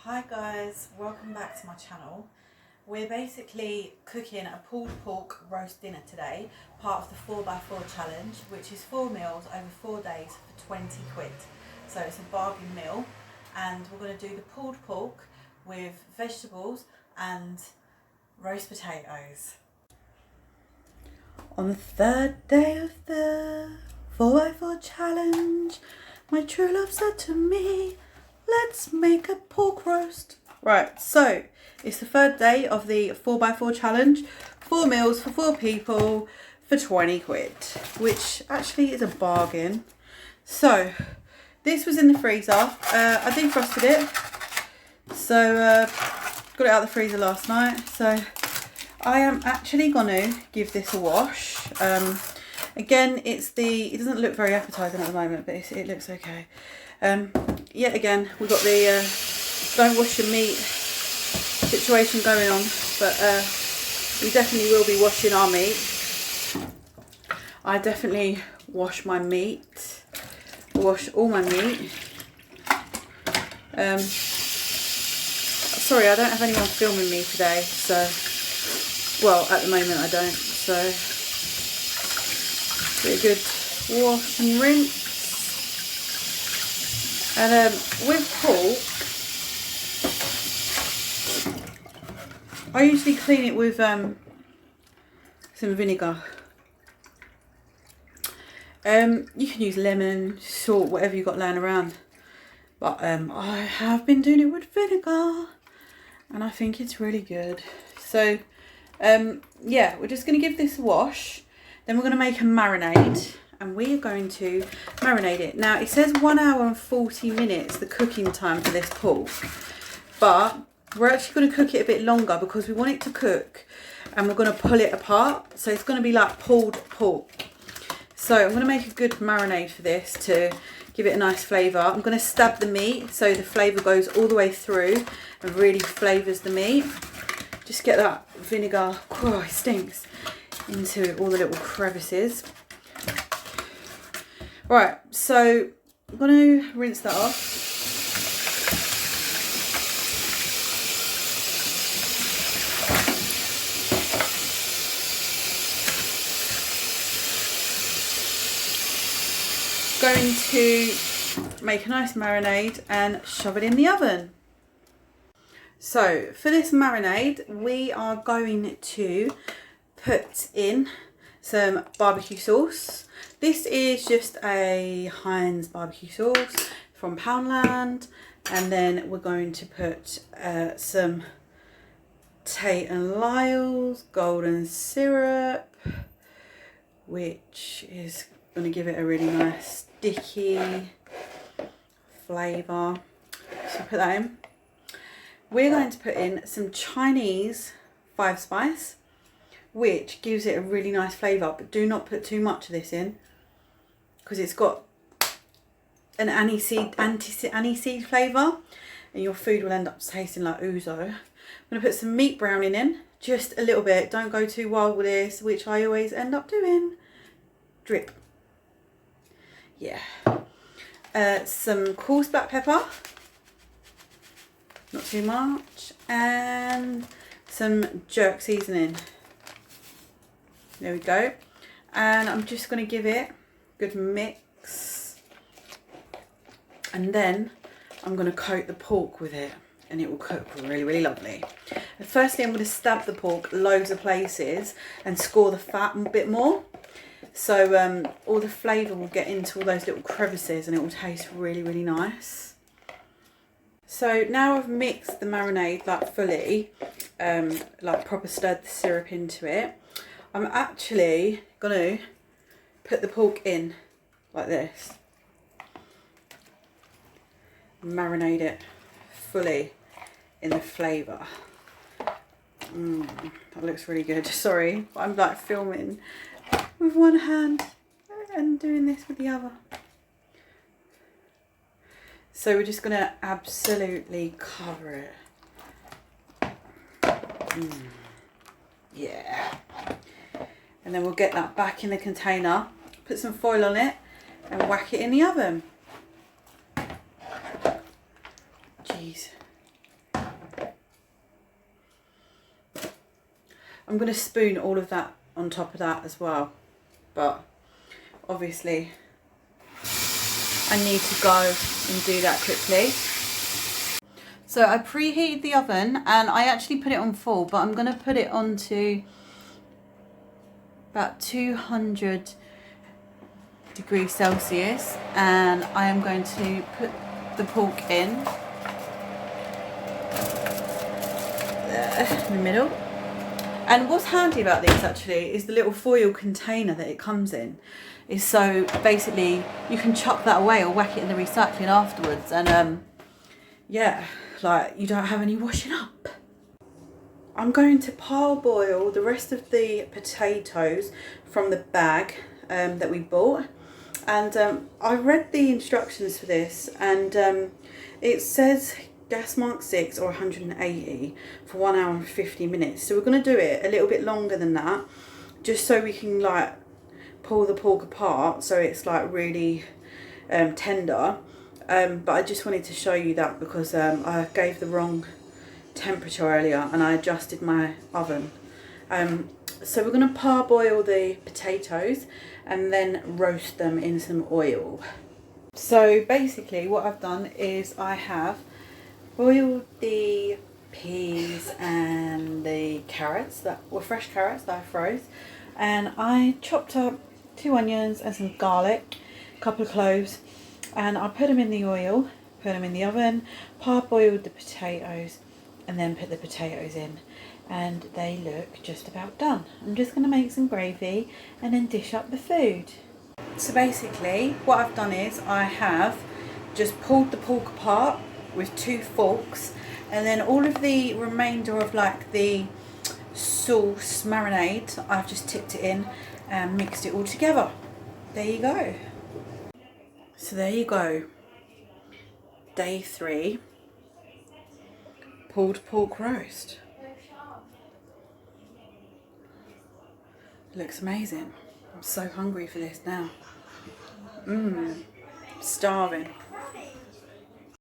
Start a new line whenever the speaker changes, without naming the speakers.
Hi guys, welcome back to my channel. We're basically cooking a pulled pork roast dinner today, part of the 4x4 challenge, which is 4 meals over 4 days for 20 quid. So it's a bargain meal, and we're going to do the pulled pork with vegetables and roast potatoes. On the third day of the 4x4 challenge, my true love said to me, let's make a pork roast. Right, so it's the third day of the 4x4 challenge. 4 meals for 4 people for 20 quid, which actually is a bargain. So this was in the freezer. I defrosted it. So got it out of the freezer last night. So I am actually gonna give this a wash. Again, it doesn't look very appetizing at the moment, but it looks okay. Yet again, we've got the don't wash your meat situation going on, but we definitely will be washing our meat. I definitely wash my meat, wash all my meat. Sorry, I don't have anyone filming me today, so, well, at the moment I don't, so do a good wash and rinse. And with pork, I usually clean it with some vinegar. You can use lemon, salt, whatever you've got laying around. But I have been doing it with vinegar, and I think it's really good. So, yeah, we're just going to give this a wash. Then we're going to make a marinade. And we are going to marinate it. Now, it says 1 hour and 40 minutes, the cooking time for this pork. But we're actually going to cook it a bit longer because we want it to cook and we're going to pull it apart. So it's going to be like pulled pork. So I'm going to make a good marinade for this to give it a nice flavour. I'm going to stab the meat so the flavour goes all the way through and really flavours the meat. Just get that vinegar, oh, it stinks, into all the little crevices. Right, so I'm going to rinse that off. Going to make a nice marinade and shove it in the oven. So for this marinade, we are going to put in some barbecue sauce. This is just a Heinz barbecue sauce from Poundland, and then we're going to put some Tate & Lyle's golden syrup, which is going to give it a really nice sticky flavour. So put that in. We're going to put in some Chinese 5-spice, which gives it a really nice flavour, but do not put too much of this in because it's got an aniseed flavour and your food will end up tasting like ouzo. I'm going to put some meat browning in, just a little bit. Don't go too wild with this, which I always end up doing. Drip. Yeah. Some coarse black pepper, not too much, and some jerk seasoning. There we go. And I'm just going to give it a good mix. And then I'm going to coat the pork with it. And it will cook really, really lovely. And firstly, I'm going to stab the pork loads of places and score the fat a bit more. So all the flavour will get into all those little crevices and it will taste really, really nice. So now I've mixed the marinade like fully, like proper stirred the syrup into it. I'm actually going to put the pork in like this. Marinate it fully in the flavour. That looks really good. Sorry, but I'm like filming with one hand and doing this with the other. So we're just going to absolutely cover it. Yeah. And then we'll get that back in the container, put some foil on it and whack it in the oven. Jeez. I'm going to spoon all of that on top of that as well. But obviously I need to go and do that quickly. So I preheated the oven and I actually put it on full, but I'm going to put it on to about 200 degrees Celsius, and I am going to put the pork in there in the middle. And what's handy about this actually is the little foil container that it comes in. Is so basically you can chuck that away or whack it in the recycling afterwards, and yeah, like you don't have any washing up. I'm going to parboil the rest of the potatoes from the bag that we bought, and I read the instructions for this, and it says gas mark 6 or 180 for 1 hour and 50 minutes. So we're going to do it a little bit longer than that, just so we can like pull the pork apart so it's like really tender. But I just wanted to show you that because I gave the wrong temperature earlier and I adjusted my oven. So we're going to parboil the potatoes and then roast them in some oil. So basically what I've done is I have boiled the peas and the carrots that were fresh carrots that I froze, and I chopped up 2 onions and some garlic, a couple of cloves, and I put them in the oil, put them in the oven, parboiled the potatoes, and then put the potatoes in, and they look just about done. I'm just going to make some gravy and then dish up the food. So basically what I've done is I have just pulled the pork apart with 2 forks, and then all of the remainder of like the sauce marinade I've just tipped it in and mixed it all together. There you go. So there you go, day 3 pulled pork roast. Looks amazing. I'm so hungry for this now. Starving.